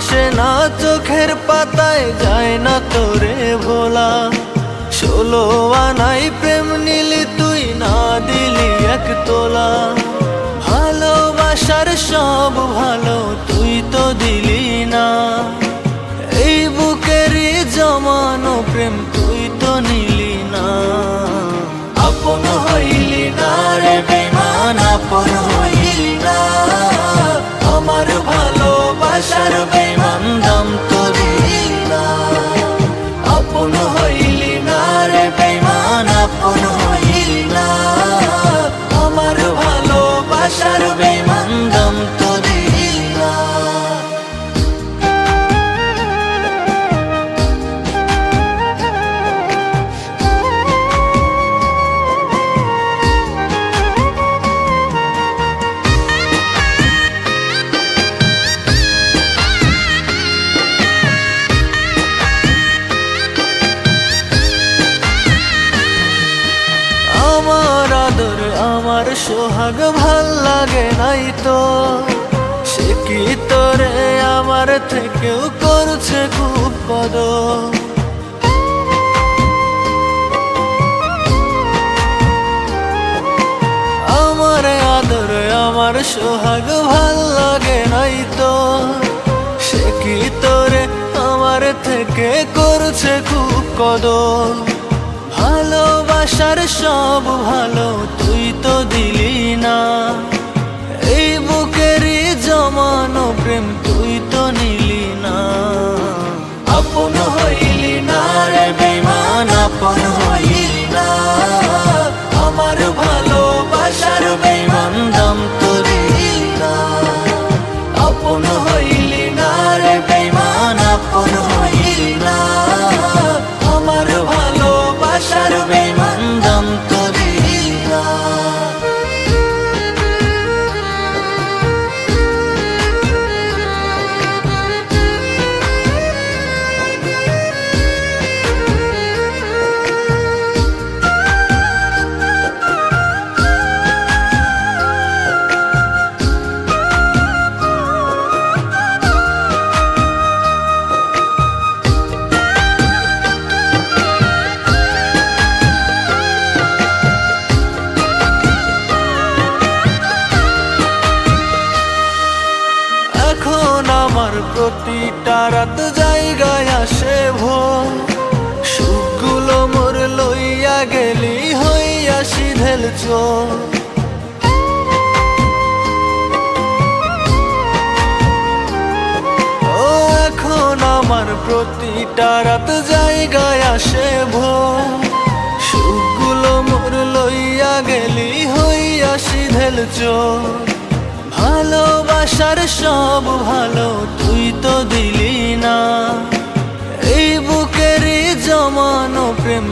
আসে না চোখের পাতায়, যায় না তোরে ভোলা। 16 আনাই প্রেম নিলি তুই, না দিলি 1 তোলা। ভালোবাসার সব ভালো তুই তো দিলি না, এই বুকেরই জমানো প্রেম তুই তো নিলি না। আপন হইলি না রে বেঈমান, আপন হইলি না। আমার ভালোবাসার বেঈমান দাম তো দিলি না। আপন হইলি না রে বেঈমান, আপন হইলি না। আমার ভালোবাসার বেঈমান দাম তো দিলি না। আমার আদর আমার সোহাগ ভাল লাগে নাই তো, সে কি তোরে আমার থেকেও করছে খুব কদর। আমার আদর আমার সোহাগ ভাল লাগে নাই তো, সে কি তোরে আমার থেকে করছে খুব কদর। ভালোবাসার সব ভালো তুই তো দিলি না, এই বুকেরই জমানো প্রেম তুই তো নিলি না। আপন হইলি না রে বেঈমান, আপন হইলি না। আমার ভালোবাসার বেঈমান দাম তো দিলি না। আপন হইলি না রে বেঈমান, আপন হইলি না। আমার ভালোবাসার বেঈমান দাম তো দিলি না। এখন আমার প্রতিটা রাত জায়গায় আসে ভোর, সুখগুলো মোর লইয়া গেলি হইয়া সিধেল চোর। ও এখন আমার প্রতিটা রাত জায়গায় আসে ভোর, সুখগুলো মোর লইয়া গেলি হইয়া সিধেল চোর। ভালোবাসার সব ভালো তুই তো দিলি না, এই বুকেরই জমানো প্রেম